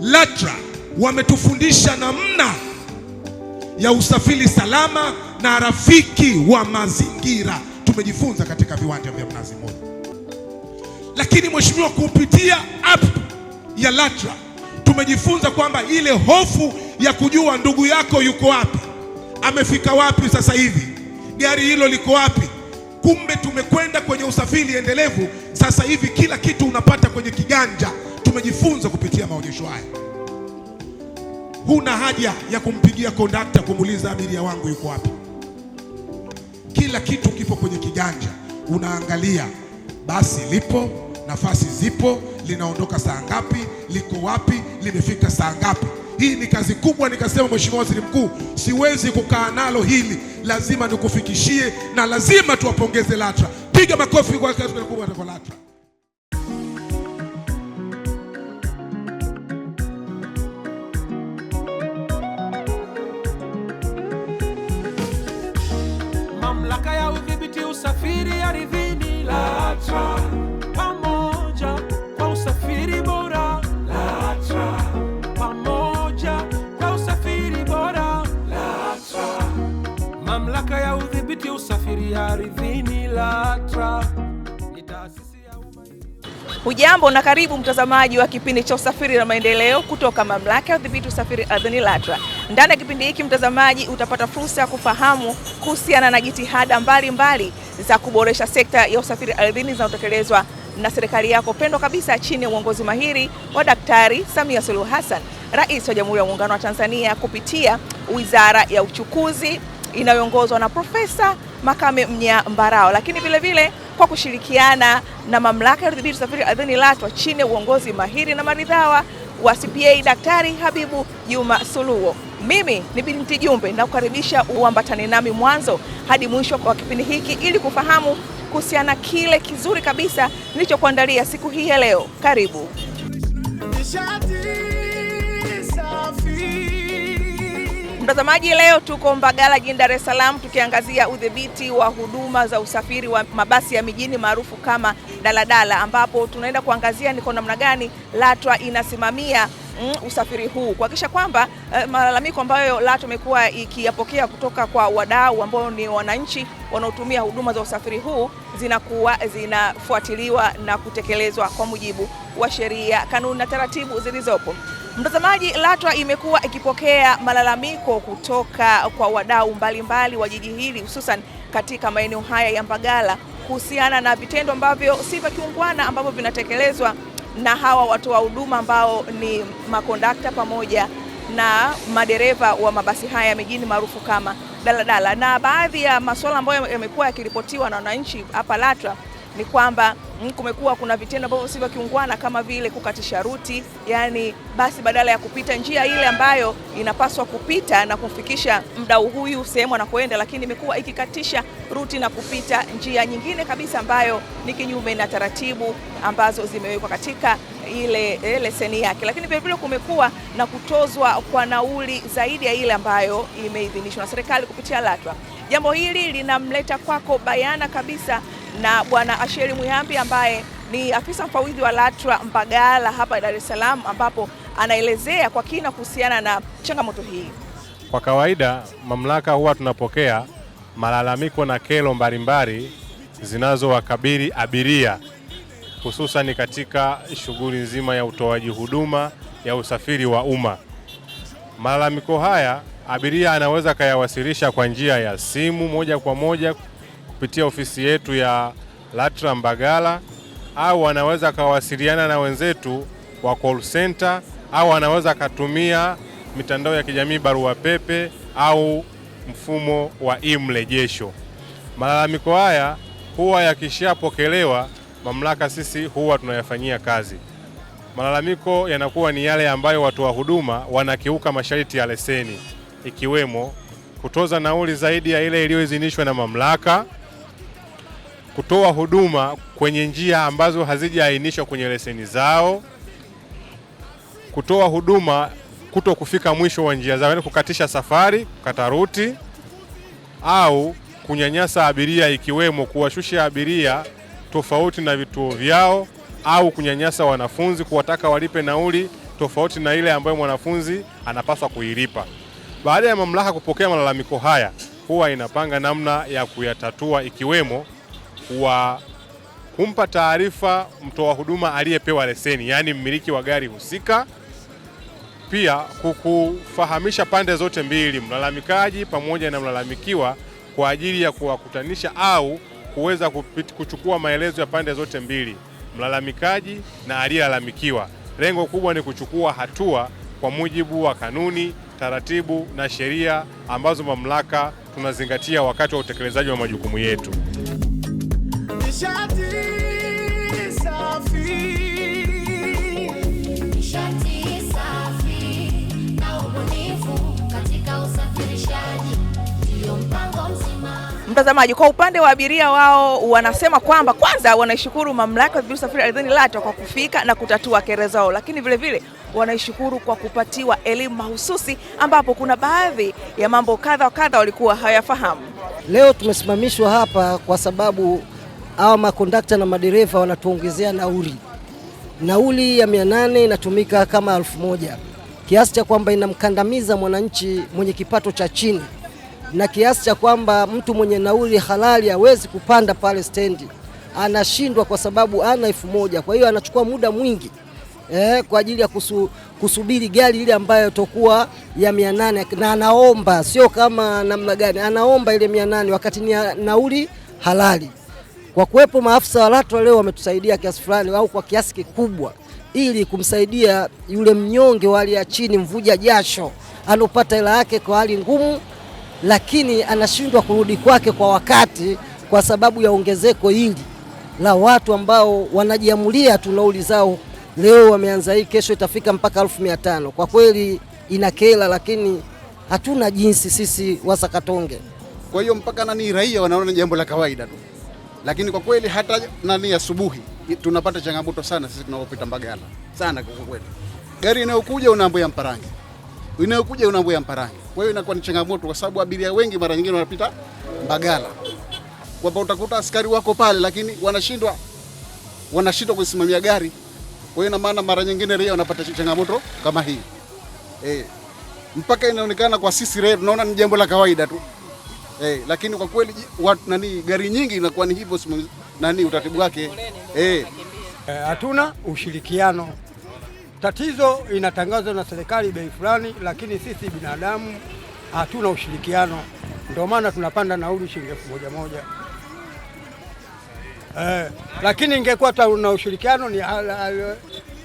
LATRA wametufundisha namna ya usafiri salama na rafiki wa mazingira. Tumejifunza katika viwanja vya Mnazi Mmoja. Lakini mheshimiwa, kupitia app ya LATRA tumejifunza kwamba ile hofu ya kujua ndugu yako yuko wapi, amefika wapi sasa hivi, gari hilo liko wapi. Kumbe tumekwenda kwenye usafiri endelevu. Sasa hivi kila kitu unapata kwenye kiganja. Tumejifunza kupitia maonyesho haya. Huna haja ya kumpigia kondakta kumuuliza abiria wangu yuko wapi. Kila kitu kipo kwenye kiganja. Unaangalia basi lipo, nafasi zipo, linaondoka saa ngapi, liko wapi, limefika saa ngapi. Hii ni kazi kubwa. Nikasema Mheshimiwa Waziri Mkuu, siwezi kukaa nalo hili, lazima nikufikishie na lazima tuwapongeze LATRA. Piga makofi kwa kazi kubwa kwa LATRA. Mamlaka ya udhibiti usafiri ardhini LATRA, pamoja kwa usafiri bora LATRA, pamoja kwa usafiri bora LATRA. Mamlaka ya udhibiti usafiri ardhini LATRA ni taasisi ya umma. Hujambo na karibu mtazamaji wa kipindi cha usafiri na maendeleo kutoka Mamlaka ya udhibiti usafiri ardhini LATRA. Ndani ya kipindi hiki mtazamaji, utapata fursa ya kufahamu kuhusiana na jitihada mbalimbali za kuboresha sekta ya usafiri ardhini zinazotekelezwa na serikali yako pendwa kabisa chini ya uongozi mahiri wa Daktari Samia Suluhu Hassan, Rais wa Jamhuri ya Muungano wa Tanzania, kupitia Wizara ya Uchukuzi inayoongozwa na Profesa Makame Mnyambarao, lakini vile vile kwa kushirikiana na Mamlaka ya udhibiti usafiri ardhini LATRA chini ya uongozi mahiri na maridhawa wa CPA Daktari Habibu Juma Suluo. Mimi ni Binti Jumbe na kukaribisha uambatane nami mwanzo hadi mwisho wa kipindi hiki ili kufahamu kuhusiana kile kizuri kabisa nilichokuandalia siku hii ya leo. Karibu. Mtazamaji, leo tuko Mbagala jijini Dar es Salaam tukiangazia udhibiti wa huduma za usafiri wa mabasi ya mijini maarufu kama daladala, ambapo tunaenda kuangazia ni kwa namna gani LATRA inasimamia usafiri huu, kuhakikisha kwamba malalamiko ambayo LATRA imekuwa ikiyapokea kutoka kwa wadau ambao ni wananchi wanaotumia huduma za usafiri huu zinafuatiliwa na kutekelezwa kwa mujibu wa sheria, kanuni na taratibu zilizopo. Mtazamaji, LATRA imekuwa ikipokea malalamiko kutoka kwa wadau mbalimbali wa jiji hili, hususan katika maeneo haya ya Mbagala, kuhusiana na vitendo ambavyo si vya kiungwana ambavyo vinatekelezwa na hawa watoa huduma ambao ni makondakta pamoja na madereva wa mabasi haya mijini maarufu kama daladala. Na baadhi ya masuala ambayo yamekuwa yakiripotiwa na wananchi hapa LATRA ni kwamba kumekuwa kuna vitendo ambavyo si vya kiungwana kama vile kukatisha ruti, yani basi badala ya kupita njia ile ambayo inapaswa kupita na kumfikisha mdau huyu sehemu anakoenda, lakini imekuwa ikikatisha ruti na kupita njia nyingine kabisa ambayo ni kinyume na taratibu ambazo zimewekwa katika ile leseni yake. Lakini vile vile kumekuwa na kutozwa kwa nauli zaidi ya ile ambayo imeidhinishwa na serikali kupitia LATRA. Jambo hili linamleta kwako bayana kabisa na Bwana Asheri Mwihambi ambaye ni afisa mfawidhi wa LATRA Mbagala hapa Dar es Salaam, ambapo anaelezea kwa kina kuhusiana na changamoto hii. Kwa kawaida mamlaka huwa tunapokea malalamiko na kero mbalimbali zinazowakabili abiria, hususan katika shughuli nzima ya utoaji huduma ya usafiri wa umma. Malalamiko haya abiria anaweza kayawasilisha kwa njia ya simu moja kwa moja kupitia ofisi yetu ya LATRA Mbagala, au anaweza kawasiliana na wenzetu wa call center, au anaweza katumia mitandao ya kijamii, barua pepe au mfumo wa e-mrejesho. Malalamiko haya huwa yakishapokelewa, mamlaka sisi huwa tunayafanyia kazi. Malalamiko yanakuwa ni yale ambayo watoa huduma wanakiuka masharti ya leseni, ikiwemo kutoza nauli zaidi ya ile iliyoidhinishwa na mamlaka, kutoa huduma kwenye njia ambazo hazijaainishwa kwenye leseni zao, kutoa huduma kuto kufika mwisho wa njia zao, yani kukatisha safari, kukata ruti, au kunyanyasa abiria, ikiwemo kuwashusha abiria tofauti na vituo vyao, au kunyanyasa wanafunzi, kuwataka walipe nauli tofauti na ile ambayo mwanafunzi anapaswa kuilipa. Baada ya mamlaka kupokea malalamiko haya, huwa inapanga namna ya kuyatatua, ikiwemo kumpa taarifa mtoa huduma aliyepewa leseni, yaani mmiliki wa gari husika. Pia kukufahamisha pande zote mbili, mlalamikaji pamoja na mlalamikiwa, kwa ajili ya kuwakutanisha au kuweza kuchukua maelezo ya pande zote mbili, mlalamikaji na aliyelalamikiwa. Lengo kubwa ni kuchukua hatua kwa mujibu wa kanuni, taratibu na sheria ambazo mamlaka tunazingatia wakati wa utekelezaji wa majukumu yetu. Mtazamaji, kwa upande wa abiria, wao wanasema kwamba kwanza wanaishukuru mamlaka ya udhibiti usafiri ardhini LATRA kwa kufika na kutatua kero zao, lakini vile vile wanaishukuru kwa kupatiwa elimu mahususi, ambapo kuna baadhi ya mambo kadha wa kadha walikuwa hawayafahamu. Leo tumesimamishwa hapa kwa sababu hawa makondakta na madereva wanatuongezea nauli. Nauli ya 800 inatumika kama 1000, kiasi cha kwamba inamkandamiza mwananchi mwenye kipato cha chini, na kiasi cha kwamba mtu mwenye nauli halali hawezi kupanda pale stendi, anashindwa kwa sababu ana 1000. Kwa hiyo anachukua muda mwingi kwa ajili ya kusubiri gari ile ambayo tokuwa ya 800, na anaomba, sio kama namna gani, anaomba ile 800 wakati ni nauli halali. Kwa kuwepo maafisa wa LATRA leo wametusaidia kiasi fulani au kwa kiasi kikubwa, ili kumsaidia yule mnyonge wa hali ya chini, mvuja jasho, anopata hela yake kwa hali ngumu, lakini anashindwa kurudi kwake kwa wakati kwa sababu ya ongezeko hili la watu ambao wanajiamulia tu nauli zao. Leo wameanza hii, kesho itafika mpaka 1500. Kwa kweli inakela, lakini hatuna jinsi sisi Wasakatonge. Kwa hiyo mpaka raia wanaona jambo la kawaida tu, lakini kwa kweli hata asubuhi tunapata changamoto sana sisi tunapopita Mbagala sana. Kwa kweli gari inayokuja unaambiwa Mparange, inayokuja unaambiwa Mparange. Kwa hiyo inakuwa ni changamoto, kwa sababu abiria wengi mara nyingine wanapita Mbagala, kwa utakuta askari wako pale, lakini wanashindwa kusimamia gari. Kwa hiyo na maana mara nyingine raia wanapata changamoto kama hii. Mpaka inaonekana kwa sisi raia tunaona ni jambo la kawaida tu. Lakini kwa kweli gari nyingi inakuwa ni hivyo utaratibu wake. Hatuna ushirikiano. Tatizo inatangazwa na serikali bei fulani, lakini sisi binadamu hatuna ushirikiano. Ndio maana tunapanda nauli shilingi 1000. Lakini ingekuwa na ushirikiano, ni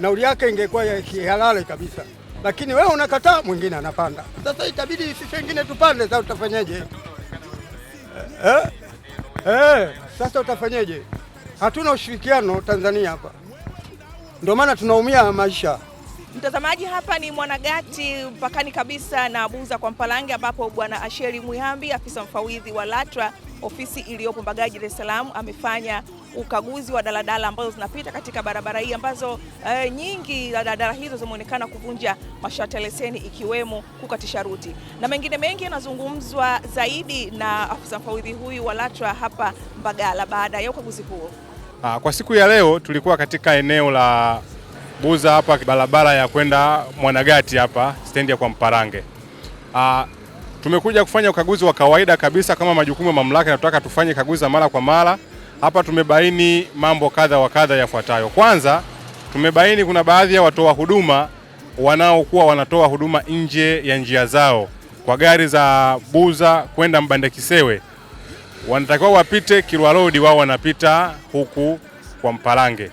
nauli yake ingekuwa ya halali kabisa. Lakini wewe unakataa, mwingine anapanda. Sasa itabidi sisi wengine tupande, sasa utafanyaje? Sasa utafanyaje? Hatuna ushirikiano Tanzania hapa. Ndio maana tunaumia maisha. Mtazamaji, hapa ni Mwanagati, mpakani kabisa na Buza kwa Mpalange, ambapo Bwana Asheri Mwihambi, afisa mfawidhi wa LATRA ofisi iliyopo Mbagala, Dar es Salaam, amefanya ukaguzi wa daladala ambazo zinapita katika barabara hii, ambazo nyingi daladala hizo zimeonekana kuvunja masharti ya leseni, ikiwemo kukatisha ruti na mengine mengi. Yanazungumzwa zaidi na afisa mfawidhi huyu wa LATRA hapa Mbagala baada ya ukaguzi huo. Kwa siku ya leo tulikuwa katika eneo la Buza hapa, barabara ya kwenda Mwanagati hapa stendi ya kwa Mparange. Tumekuja kufanya ukaguzi wa kawaida kabisa kama majukumu ya mamlaka yanataka tufanye kaguzi mara kwa mara. Hapa tumebaini mambo kadha wa kadha yafuatayo. Kwanza, tumebaini kuna baadhi ya watoa huduma wanaokuwa wanatoa huduma nje ya njia zao. Kwa gari za Buza kwenda Mbandekisewe wanatakiwa wapite Kilwa Road, wao wanapita huku kwa Mparange.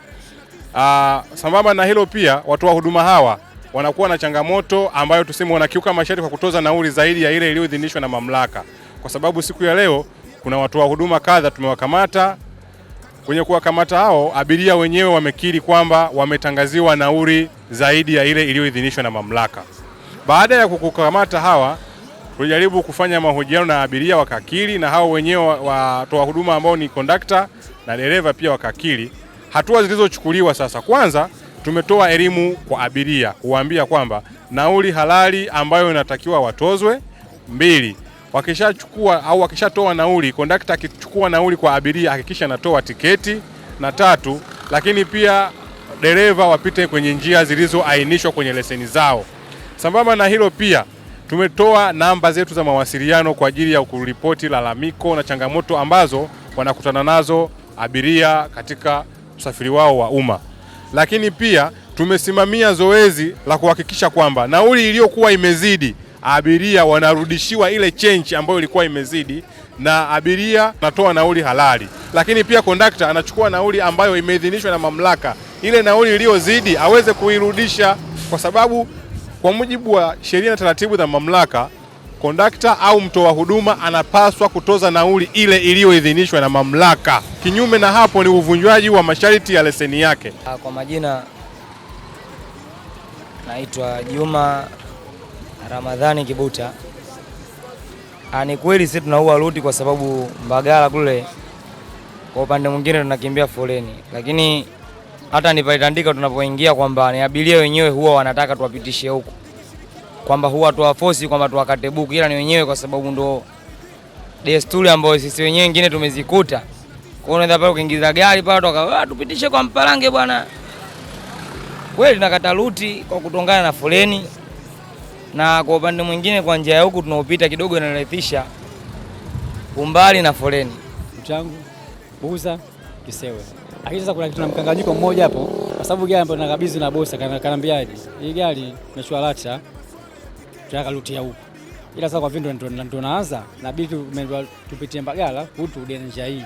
Sambamba na hilo pia, watoa huduma hawa wanakuwa na changamoto ambayo tuseme wanakiuka masharti kwa kutoza nauli zaidi ya ile iliyoidhinishwa na mamlaka. Kwa sababu siku ya leo kuna watoa huduma kadha tumewakamata. Kwenye kuwakamata hao, abiria wenyewe wamekiri kwamba wametangaziwa nauli zaidi ya ile iliyoidhinishwa na mamlaka. Baada ya kukamata hawa, tulijaribu kufanya mahojiano na abiria wakakiri, na hao wenyewe watoa huduma ambao ni kondakta na dereva pia wakakiri. Hatua zilizochukuliwa sasa, kwanza tumetoa elimu kwa abiria kuwaambia kwamba nauli halali ambayo inatakiwa watozwe. 2, wakishachukua au wakishatoa nauli, kondakta akichukua nauli kwa abiria hakikisha anatoa tiketi. Na 3, lakini pia dereva wapite kwenye njia zilizoainishwa kwenye leseni zao. Sambamba na hilo pia tumetoa namba zetu za mawasiliano kwa ajili ya kuripoti lalamiko na changamoto ambazo wanakutana nazo abiria katika usafiri wao wa umma. Lakini pia tumesimamia zoezi la kuhakikisha kwamba nauli iliyokuwa imezidi abiria wanarudishiwa ile change ambayo ilikuwa imezidi, na abiria anatoa nauli halali. Lakini pia kondakta anachukua nauli ambayo imeidhinishwa na mamlaka, ile nauli iliyozidi aweze kuirudisha, kwa sababu kwa mujibu wa sheria na taratibu za mamlaka, kondakta au mtoa huduma anapaswa kutoza nauli ile iliyoidhinishwa na mamlaka. Kinyume na hapo ni uvunjwaji wa masharti ya leseni yake. Kwa majina naitwa Juma Ramadhani Kibuta. Ni kweli sisi tunaua ruti kwa sababu Mbagala kule kwa upande mwingine tunakimbia foleni, lakini hata nipalitandika tunapoingia kwamba ni abiria wenyewe huwa wanataka tuwapitishe huko, kwamba huwa tuwaforce kwamba tuwakate buku, ila ni wenyewe kwa sababu ndo desturi ambayo sisi wenyewe wengine tumezikuta. Kwa hiyo unaweza pale kuingiza gari pale toka tupitishe kwa Mpalange bwana. Kweli nakata ruti kwa kutongana na foleni, na kwa upande mwingine kwa njia ya huku tunaopita kidogo inalethisha umbali na foleni. Mchangu Buza Kisewe. Lakini sasa kuna kitu na mkanganyiko mmoja hapo, kwa sababu gari ambayo nakabidhi na bosa kanambiaje, hii gari tunachukua lata tunataka ruti ya huku, ila sasa kwa vile ndo naanza inabidi tupitie Mbagala hutu njia hii.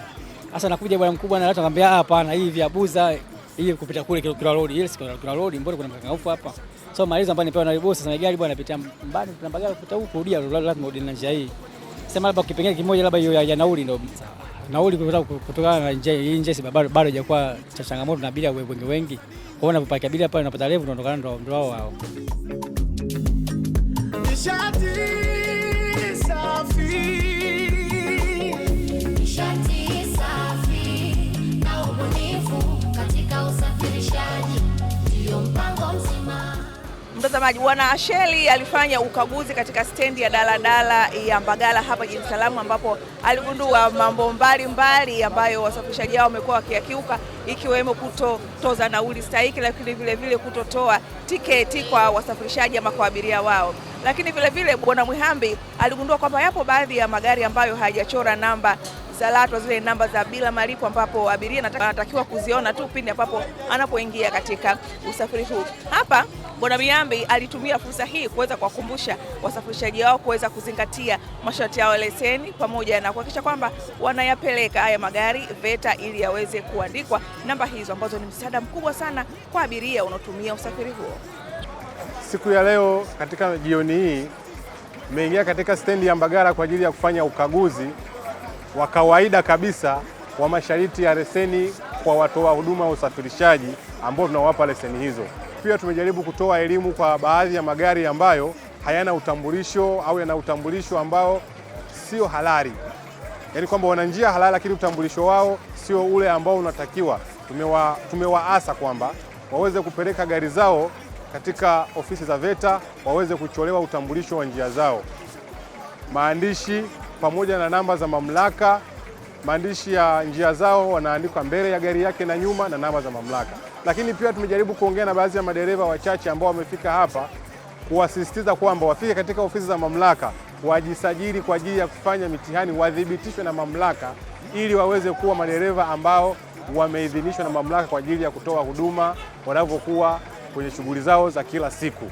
Sasa nakuja bwana mkubwa na lata anambia hapana, hii vya Buza hii kupita kule Kilwa Road, ile sio Kilwa Road, mbona kuna mkanganyiko hapa. So maliza ambapo nipewa na bosa sasa gari bwana inapitia mbali kuna Mbagala kupita huku, rudia lazima urudi na njia hii. Sema labda kipengele kimoja labda hiyo ya nauli ndo nauli kutokana na hii njia bado haijakuwa changamoto na abiria wengi. Kwa hiyo unapopaki abiria pale unapata level unaondokana ndo wao. Nishati safi na ubunifu katika usafirishaji ndio mpango mzima. Mtazamaji, Bwana Asheli alifanya ukaguzi katika stendi ya daladala ya Mbagala hapa jijini Salamu, ambapo aligundua mambo mbalimbali ambayo wasafirishaji hao wamekuwa wakiyakiuka, ikiwemo kutotoza nauli stahiki, lakini vile vile kutotoa tiketi kwa wasafirishaji ama kwa abiria wao. Lakini vile vile Bwana Mwihambi aligundua kwamba yapo baadhi ya magari ambayo hayajachora namba za LATRA, zile namba za bila malipo, ambapo abiria anatakiwa kuziona tu pindi ambapo anapoingia katika usafiri huu. Hapa Bwana Mwihambi alitumia fursa hii kuweza kuwakumbusha wasafirishaji wao kuweza kuzingatia masharti yao leseni, pamoja na kuhakikisha kwamba wanayapeleka haya magari VETA ili yaweze kuandikwa namba hizo, ambazo ni msaada mkubwa sana kwa abiria wanaotumia usafiri huo. Siku ya leo katika jioni hii nimeingia katika stendi ya Mbagala kwa ajili ya kufanya ukaguzi wa kawaida kabisa wa masharti ya leseni kwa watoa huduma wa usafirishaji ambao tunawapa leseni hizo. Pia tumejaribu kutoa elimu kwa baadhi ya magari ambayo hayana utambulisho au yana utambulisho ambao sio halali. Yaani kwamba wana njia halali lakini utambulisho wao sio ule ambao unatakiwa. Tumewaasa kwamba waweze kupeleka gari zao katika ofisi za VETA, waweze kucholewa utambulisho wa njia zao. Maandishi pamoja na namba za mamlaka, maandishi ya njia zao wanaandikwa mbele ya gari yake na nyuma na namba za mamlaka. Lakini pia tumejaribu kuongea na baadhi ya madereva wachache ambao wamefika hapa, kuwasisitiza kwamba wafike katika ofisi za mamlaka, wajisajili kwa ajili ya kufanya mitihani, wadhibitishwe na mamlaka ili waweze kuwa madereva ambao wameidhinishwa na mamlaka kwa ajili ya kutoa huduma wanavyokuwa kwenye shughuli zao za kila siku.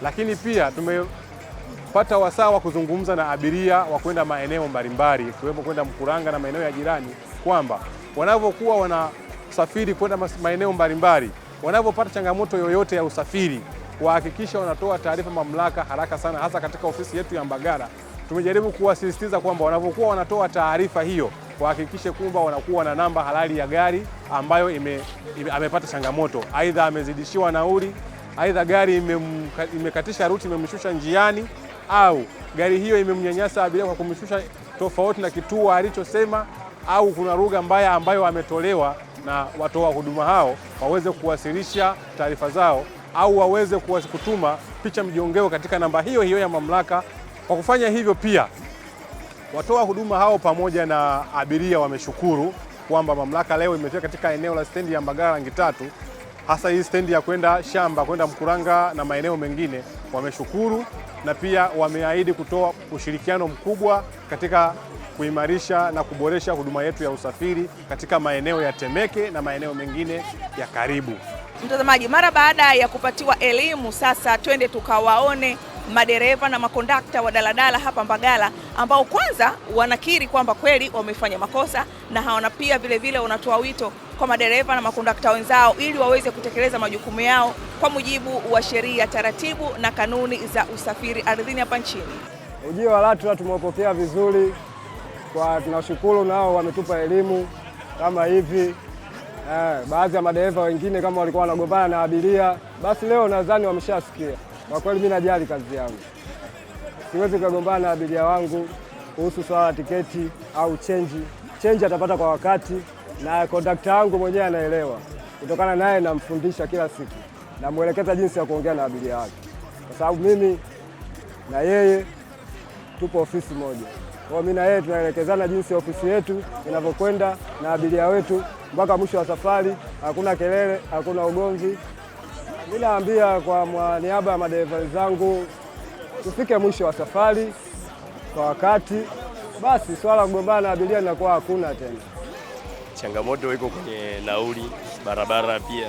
Lakini pia tumepata wasaa wa kuzungumza na abiria wa kwenda maeneo mbalimbali, ikiwemo kwenda Mkuranga na maeneo ya jirani, kwamba wanavyokuwa wanasafiri kwenda maeneo mbalimbali, wanavyopata changamoto yoyote ya usafiri, wahakikisha wanatoa taarifa mamlaka haraka sana, hasa katika ofisi yetu ya Mbagala. Tumejaribu kuwasisitiza kwamba wanavyokuwa wanatoa taarifa hiyo, wahakikishe kwamba wanakuwa na namba halali ya gari ambayo amepata changamoto, aidha amezidishiwa nauli, aidha gari imekatisha ruti, imemshusha njiani, au gari hiyo imemnyanyasa abiria kwa kumshusha tofauti na kituo alichosema, au kuna lugha mbaya ambayo ametolewa na watoa huduma hao, waweze kuwasilisha taarifa zao au waweze kutuma picha mjongeo katika namba hiyo hiyo ya mamlaka. Kwa kufanya hivyo pia watoa huduma hao pamoja na abiria wameshukuru kwamba mamlaka leo imefika katika eneo la stendi ya Mbagala Rangi Tatu, hasa hii stendi ya kwenda Shamba, kwenda Mkuranga na maeneo mengine, wameshukuru na pia wameahidi kutoa ushirikiano mkubwa katika kuimarisha na kuboresha huduma yetu ya usafiri katika maeneo ya Temeke na maeneo mengine ya karibu. Mtazamaji, mara baada ya kupatiwa elimu, sasa twende tukawaone madereva na makondakta wa daladala hapa Mbagala, ambao kwanza wanakiri kwamba kweli wamefanya makosa, na hawana pia vile wanatoa wito kwa madereva na makondakta wenzao ili waweze kutekeleza majukumu yao kwa mujibu wa sheria, taratibu na kanuni za usafiri ardhini hapa nchini. Ujio wa LATRA tumepokea vizuri, tunashukuru, nao wametupa elimu kama hivi. Baadhi ya madereva wengine kama walikuwa wanagombana na abiria, basi leo nadhani wameshasikia. Kwa kweli mimi najali kazi yangu, siwezi kugombana na abiria wangu kuhusu swala la tiketi au change atapata kwa wakati, na kondakta wangu mwenyewe anaelewa, kutokana naye namfundisha kila siku, namuelekeza jinsi ya kuongea na abiria wake, kwa sababu mimi na yeye tupo ofisi moja. Kwa mimi na yeye tunaelekezana jinsi ofisi yetu inavyokwenda na abiria wetu mpaka mwisho wa safari. Hakuna kelele, hakuna ugomvi. Mimi naambia kwa niaba ya madereva zangu, tufike mwisho wa safari kwa wakati, basi swala kugombana na abiria linakuwa hakuna tena. Changamoto iko kwenye nauli, barabara pia,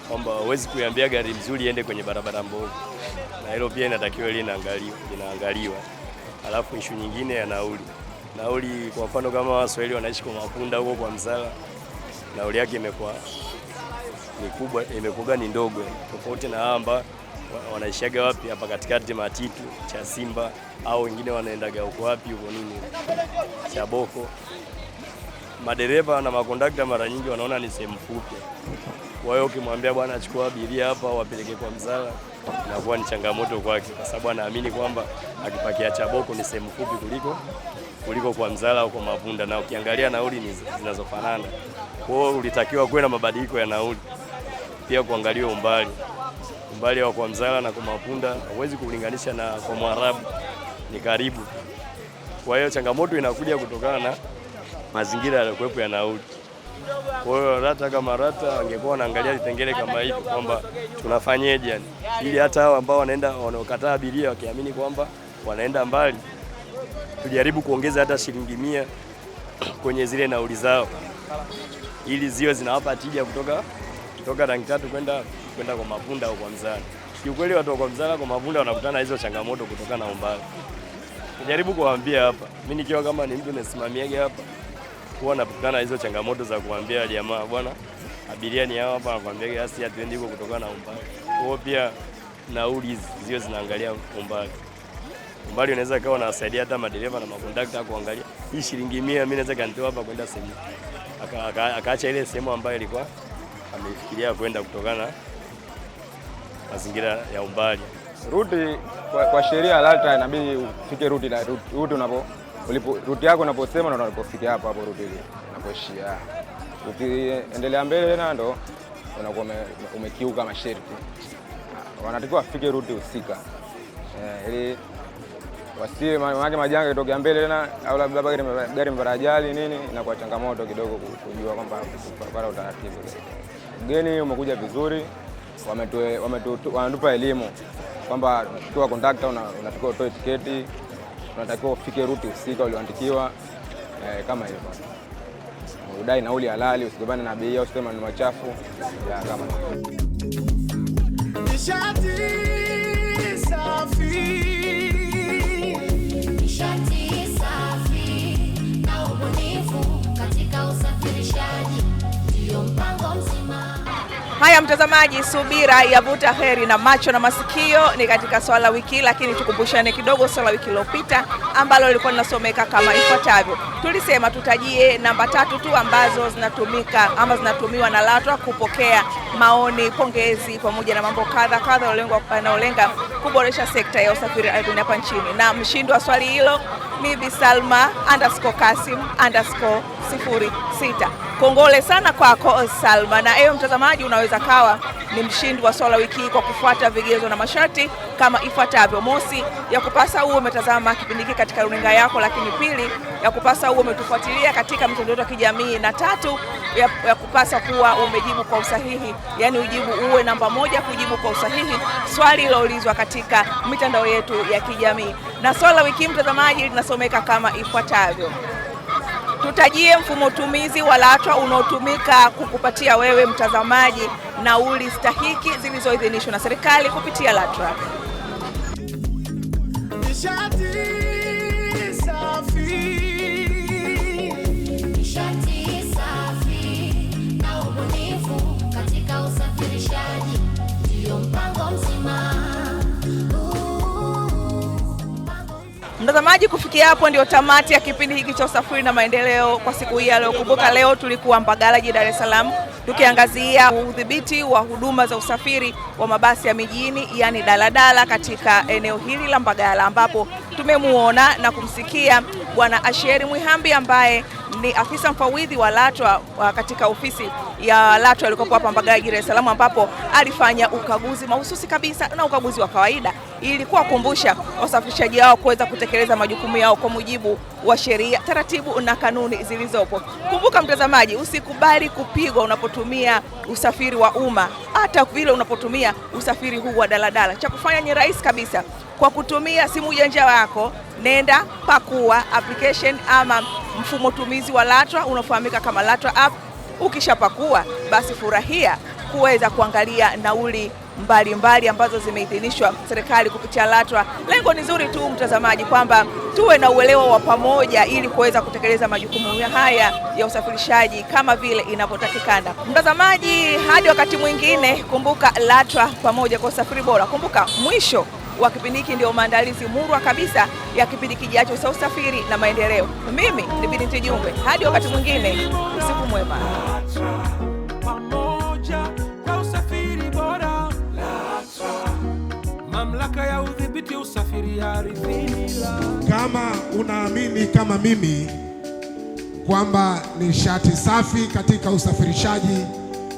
kwamba huwezi kuiambia gari mzuri iende kwenye barabara mbovu, na hilo pia inatakiwa linaangaliwa. Alafu ishu nyingine ya nauli, kwa mfano kama Waswahili wanaishi kwa Mapunda huko kwa Mzala, nauli yake imekuwa ni ndogo, tofauti na hamba wanaishaga wapi hapa katikati Matitu cha Simba, au wengine wanaendaga huko wapi huko nini Chaboko. Madereva na makondakta mara nyingi wanaona ni sehemu fupi, kwa hiyo ukimwambia bwana achukua abiria hapa wapeleke kwa Mzala, inakuwa ni changamoto kwake, kwa sababu anaamini kwamba akipakia Chaboko ni sehemu fupi kuliko kwa Mzala au kwa Mapunda, na ukiangalia nauli ni zinazofanana. Kwa hiyo ulitakiwa kuwe na mabadiliko ya nauli, pia kuangalia umbali wa kwa Mzala na kwa Mapunda huwezi kulinganisha na kwa Mwarabu, ni karibu. Kwa hiyo changamoto inakuja kutokana na mazingira yaliyokuwepo ya nauli. Kwa hiyo LATRA kama LATRA wangekuwa wanaangalia vipengele kama hivi, kwamba tunafanyeje yani, ili hata hao ambao wanaokataa abiria wakiamini kwamba wanaenda mbali, tujaribu kuongeza hata shilingi 100 kwenye zile nauli zao, ili ziwe zinawapa tija kutoka rangi 3 kwenda kwa Mapunda au kwa Mzala. Kiukweli watu kwa Mzala kwa Mapunda wanakutana hizo changamoto kutokana na umbali. Jaribu kuwaambia hapa, mimi nikiwa kama ni mtu nasimamiaga hapa, huwa nakutana hizo changamoto za kuambia jamaa, bwana abiria ni hao hapa, nakwambia kiasi hatuendi huko kutokana na umbali. Kwa hiyo pia nauli ziwe zinaangalia umbali. Umbali unaweza kawa unasaidia hata madereva na makondakta kuangalia hii shilingi 100 mimi naweza kanitoa hapa kwenda sehemu, akaacha ile sehemu ambayo ilikuwa amefikiria kwenda kutokana mazingira ya umbali. Ruti kwa sheria LATRA inabidi ufike ruti yako unaposema na unapofika hapo ruti ile unapoishia. Ukiendelea mbele na ndo unakuwa umekiuka masharti. Wanatakiwa afike ruti husika. Ili wasiwe majanga kutoka mbele na au labda gari mbara ajali nini, inakuwa changamoto kidogo kujua kwamba para utaratibu. Mgeni umekuja vizuri, wanatupa elimu kwamba ukiwa kondakta unatakiwa utoe tiketi, unatakiwa ufike ruti husika ulioandikiwa, kama hivyo. Udai nauli halali, usigombane na abiria, usiseme maneno machafu kama Nishati safi na ubunifu katika usafirishaji ndio mpango mzima. Haya mtazamaji, subira yavuta heri na macho na masikio ni katika swala wiki, lakini tukumbushane kidogo swala wiki iliyopita ambalo lilikuwa linasomeka kama ifuatavyo. Tulisema tutajie namba 3 tu ambazo zinatumiwa na LATRA kupokea maoni, pongezi pamoja na mambo kadha yanayolenga kuboresha sekta ya usafiri ardhini hapa nchini. Na mshindi wa swali hilo ni Bi Salma _Kasim_06. Kongole sana kwako Salma, na ewe mtazamaji unaweza kawa ni mshindi wa swala wiki kwa kufuata vigezo na masharti kama ifuatavyo: mosi, ya kupasa uwe umetazama kipindi hiki katika runinga yako, lakini pili, ya kupasa uwe umetufuatilia katika mitandao ya kijamii, na tatu, ya kupasa kuwa umejibu kwa usahihi, yani ujibu uwe namba 1 kujibu kwa usahihi swali liloulizwa katika mitandao yetu ya kijamii. Na swala wiki, mtazamaji, linasomeka kama ifuatavyo: tutajie mfumo tumizi wa LATRA unaotumika kukupatia wewe mtazamaji nauli stahiki zilizoidhinishwa na serikali kupitia LATRA. Nishati safi na ubunifu katika usafirishaji ndio mpango mzima. Mtazamaji, kufikia hapo ndio tamati ya kipindi hiki cha usafiri na maendeleo kwa siku hii ya leo. Kumbuka leo tulikuwa Mbagala, jijini Dar es Salaam, tukiangazia udhibiti wa huduma za usafiri wa mabasi ya mijini, yani daladala, katika eneo hili la Mbagala, ambapo tumemuona na kumsikia Bwana Asheri Mwihambi ambaye ni afisa mfawidhi wa LATRA katika ofisi ya LATRA ilikopo hapa Mbagala, Dar es Salaam, ambapo alifanya ukaguzi mahususi kabisa na ukaguzi wa kawaida ili kuwakumbusha wasafirishaji wao kuweza kutekeleza majukumu yao kwa mujibu wa sheria, taratibu na kanuni zilizopo. Kumbuka mtazamaji, usikubali kupigwa unapotumia usafiri wa umma, hata vile unapotumia usafiri huu wa daladala. Cha kufanya ni rahisi kabisa, kwa kutumia simu janja wako, nenda pakua application ama mfumo tumizi wa LATRA unaofahamika kama LATRA app. Ukishapakua basi furahia kuweza kuangalia nauli mbalimbali ambazo zimeidhinishwa serikali kupitia LATRA. Lengo ni zuri tu mtazamaji, kwamba tuwe na uelewa wa pamoja ili kuweza kutekeleza majukumu haya ya usafirishaji kama vile inavyotakikana. Mtazamaji, hadi wakati mwingine, kumbuka LATRA pamoja kwa usafiri bora. Kumbuka mwisho wa kipindi hiki ndio maandalizi murwa kabisa ya kipindi kijacho cha usafiri na maendeleo. Mimi ni Binti Jumbe, hadi wakati mwingine, usiku mwema. Pamoja kwa usafiri bora. LATRA, mamlaka ya udhibiti usafiri ardhini. Kama unaamini kama mimi kwamba nishati safi katika usafirishaji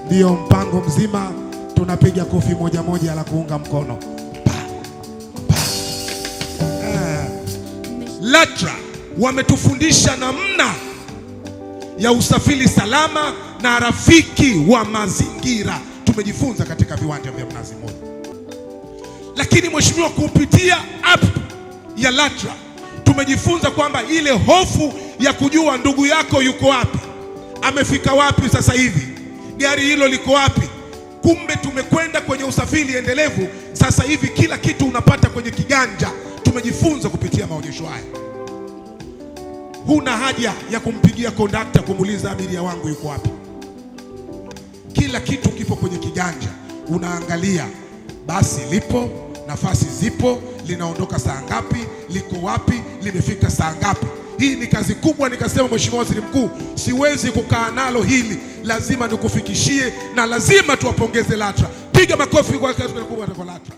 ndio mpango mzima, tunapiga kofi moja moja la kuunga mkono. LATRA wametufundisha namna ya usafiri salama na rafiki wa mazingira. Tumejifunza katika viwanja vya Mnazi Mmoja. Lakini mheshimiwa, kupitia app ya LATRA tumejifunza kwamba ile hofu ya kujua ndugu yako yuko wapi, amefika wapi sasa hivi, gari hilo liko wapi. Kumbe tumekwenda kwenye usafiri endelevu. Sasa hivi kila kitu unapata kwenye kiganja. Tumejifunza kupitia maonyesho haya. Huna haja ya kumpigia kondakta kumuuliza abiria wangu yuko wapi. Kila kitu kipo kwenye kiganja. Unaangalia basi lipo, nafasi zipo, linaondoka saa ngapi, liko wapi, limefika saa ngapi. Hii ni kazi kubwa. Nikasema Mheshimiwa Waziri Mkuu, siwezi kukaa nalo hili, lazima nikufikishie na lazima tuwapongeze LATRA. Piga makofi kwa kazi kubwa kwa LATRA.